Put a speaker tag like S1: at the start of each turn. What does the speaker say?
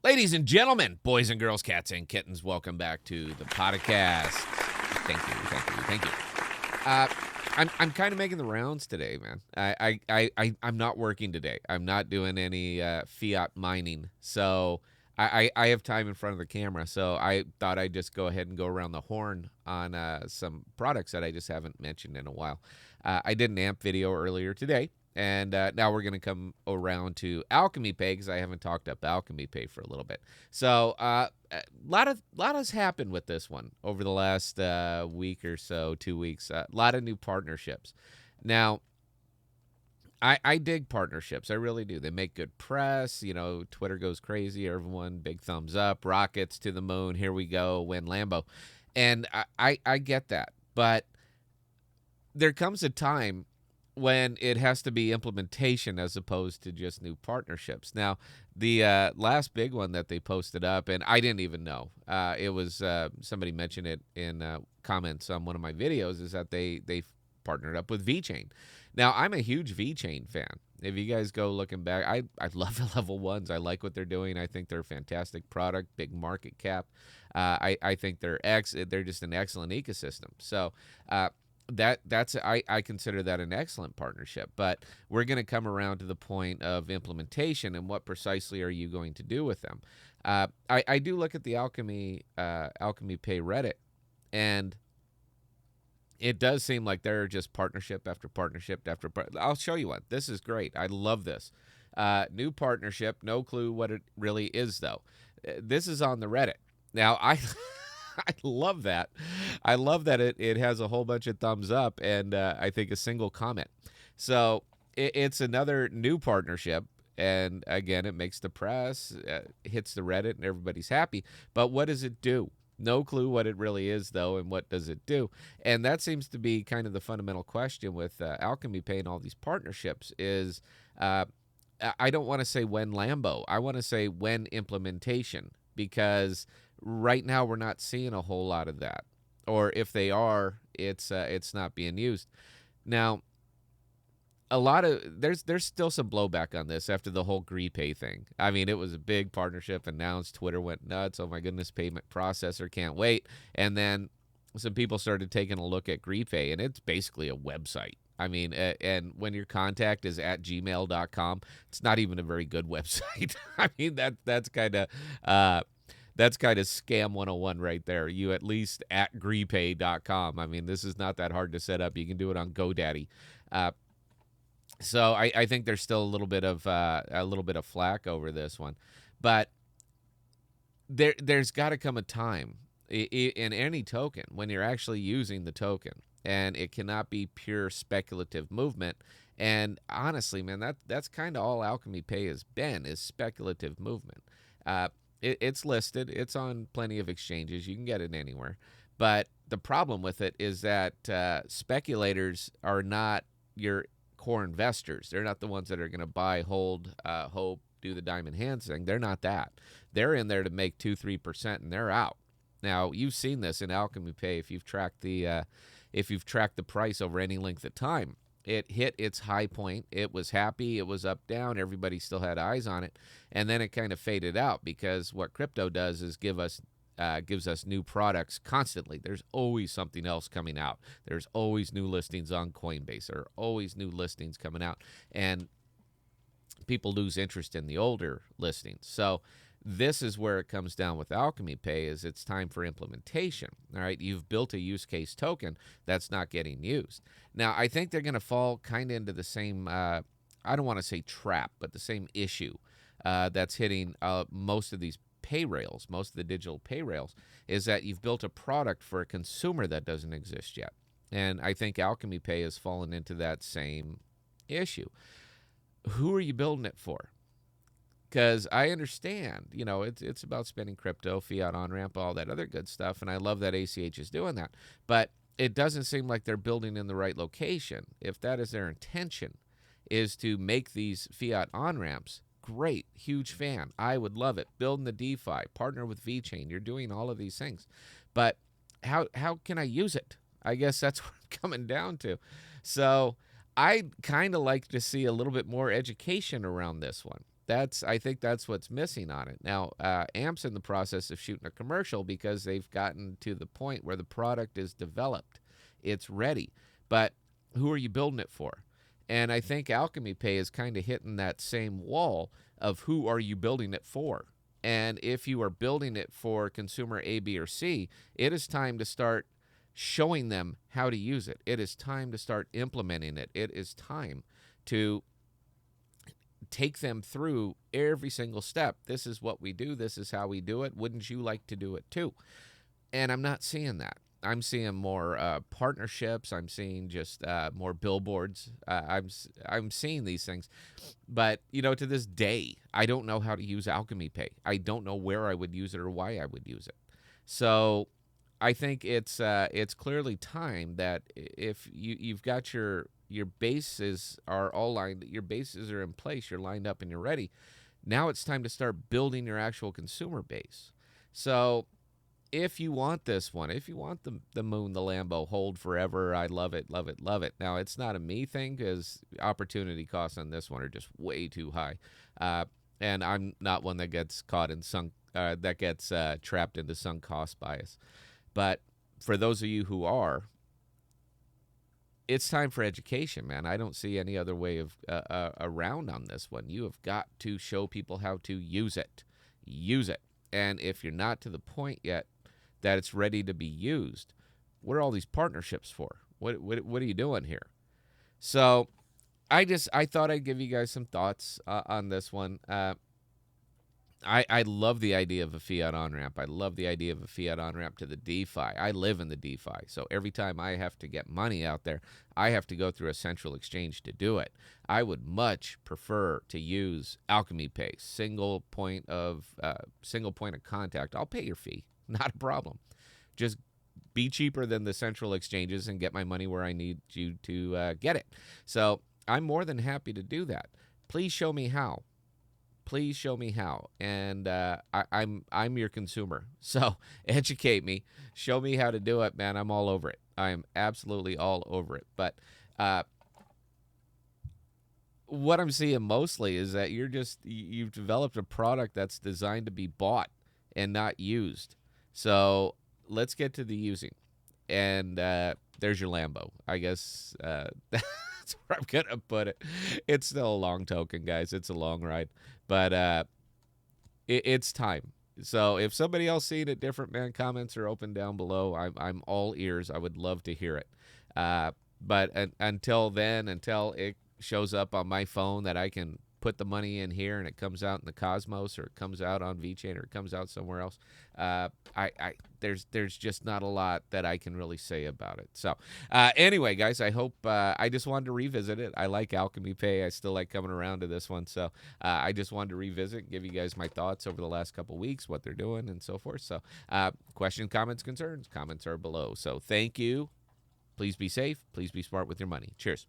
S1: Ladies and gentlemen, boys and girls, cats and kittens, welcome back to the podcast. Thank you. Uh, I'm kind of making the rounds today, man. I'm not working today. I'm not doing any fiat mining, so I have time in front of the camera. So I thought I'd just go ahead and go around the horn on some products that I just haven't mentioned in a while. I did an AMP video earlier today. And now we're going to come around to Alchemy Pay because I haven't talked up Alchemy Pay for a little bit. So a lot has happened with this one over the last week or so, 2 weeks. A lot of new partnerships. Now, I dig partnerships. I really do. They make good press. You know, Twitter goes crazy. Everyone, big thumbs up. Rockets to the moon. Here we go. Win Lambo. And I get that. But there comes a time when it has to be implementation as opposed to just new partnerships. Now, the last big one that they posted up, and I didn't even know, it was somebody mentioned it in comments on one of my videos, is that they partnered up with VeChain. Now, I'm a huge VeChain fan. If you guys go looking back, I love the level ones. I like what they're doing. I think they're a fantastic product, big market cap. I think they're just an excellent ecosystem. So that's I consider that an excellent partnership. But we're going to come around to the point of implementation and what precisely are you going to do with them. I do look at the Alchemy Pay Reddit, and it does seem like they're just partnership after partnership after I'll show you one. This is great. I love this. New partnership, no clue what it really is, though. This is on the Reddit. Now, I love that. I love that it has a whole bunch of thumbs up and I think a single comment. So it's another new partnership. And again, it makes the press, hits the Reddit, and everybody's happy. But what does it do? No clue what it really is, though, and what does it do? And that seems to be kind of the fundamental question with Alchemy Pay and all these partnerships is I don't want to say when Lambo. I want to say when implementation, because right now we're not seeing a whole lot of that. Or if they are, it's not being used. Now, a lot of there's still some blowback on this after the whole GreePay thing. I mean, it was a big partnership announced. Twitter went nuts. Oh my goodness, payment processor, can't wait. And then some people started taking a look at GreePay, and it's basically a website. I mean, and when your contact is at gmail.com, it's not even a very good website. I mean, that's kind of scam 101 right there. You at least at GreePay.com. I mean, this is not that hard to set up. You can do it on GoDaddy. So I think there's still a little bit of flack over this one, but there's got to come a time in any token when you're actually using the token, and it cannot be pure speculative movement. And honestly, man, that's kind of all Alchemy Pay has been, is speculative movement. It's listed. It's on plenty of exchanges. You can get it anywhere. But the problem with it is that speculators are not your core investors. They're not the ones that are going to buy, hold, hope, do the diamond hands thing. They're not that. They're in there to make 2-3% and they're out. Now, you've seen this in Alchemy Pay if you've tracked the price over any length of time. It hit its high point. It was happy. It was up, down. Everybody still had eyes on it. And then it kind of faded out because what crypto does is gives us new products constantly. There's always something else coming out. There's always new listings on Coinbase. There are always new listings coming out. And people lose interest in the older listings. So this is where it comes down with Alchemy Pay, is it's time for implementation. All right, you've built a use case token that's not getting used. Now, I think they're going to fall kind of into the same, I don't want to say trap, but the same issue that's hitting most of these pay rails, most of the digital pay rails, is that you've built a product for a consumer that doesn't exist yet. And I think Alchemy Pay has fallen into that same issue. Who are you building it for? Because I understand, it's about spending crypto, fiat on-ramp, all that other good stuff, and I love that ACH is doing that. But it doesn't seem like they're building in the right location. If that is their intention, is to make these fiat on-ramps, great, huge fan. I would love it. Building the DeFi, partner with VeChain. You're doing all of these things. But how can I use it? I guess that's what I'm coming down to. So I'd kind of like to see a little bit more education around this one. I think that's what's missing on it. Now, AMP's in the process of shooting a commercial because they've gotten to the point where the product is developed. It's ready. But who are you building it for? And I think Alchemy Pay is kind of hitting that same wall of who are you building it for? And if you are building it for consumer A, B, or C, it is time to start showing them how to use it. It is time to start implementing it. It is time to take them through every single step. This is what we do. This is how we do it. Wouldn't you like to do it too? And I'm not seeing that. I'm seeing more partnerships. I'm seeing just more billboards. I'm seeing these things, but to this day, I don't know how to use Alchemy Pay. I don't know where I would use it or why I would use it. So I think it's clearly time that if you've got your bases are all lined, your bases are in place, you're lined up and you're ready. Now it's time to start building your actual consumer base. So if you want this one, if you want the Moon, the Lambo, hold forever, I love it, love it, love it. Now, it's not a me thing because opportunity costs on this one are just way too high. And I'm not one that gets caught in trapped into sunk cost bias. But for those of you who are, it's time for education, man. I don't see any other way of around on this one. You have got to show people how to use it. Use it. And if you're not to the point yet that it's ready to be used, what are all these partnerships for? What are you doing here? So I thought I'd give you guys some thoughts on this one. I love the idea of a fiat on-ramp. I love the idea of a fiat on-ramp to the DeFi. I live in the DeFi, so every time I have to get money out there, I have to go through a central exchange to do it. I would much prefer to use Alchemy Pay, single point of contact. I'll pay your fee, not a problem. Just be cheaper than the central exchanges and get my money where I need you to get it. So I'm more than happy to do that. Please show me how. Please show me how, and I'm your consumer. So educate me, show me how to do it, man. I'm all over it. I am absolutely all over it. But what I'm seeing mostly is that you've developed a product that's designed to be bought and not used. So let's get to the using, and there's your Lambo. I guess that's where I'm gonna put it. It's still a long token, guys. It's a long ride. But it's time. So if somebody else seen it different, man, comments are open down below. I'm all ears. I would love to hear it. But until then, until it shows up on my phone that I can put the money in here and it comes out in the Cosmos or it comes out on VeChain or it comes out somewhere else, there's just not a lot that I can really say about it. So anyway, guys, I hope I just wanted to revisit it. I like Alchemy Pay. I still like coming around to this one. So I just wanted to revisit, give you guys my thoughts over the last couple weeks, what they're doing and so forth. So questions, comments, concerns, comments are below. So thank you. Please be safe. Please be smart with your money. Cheers.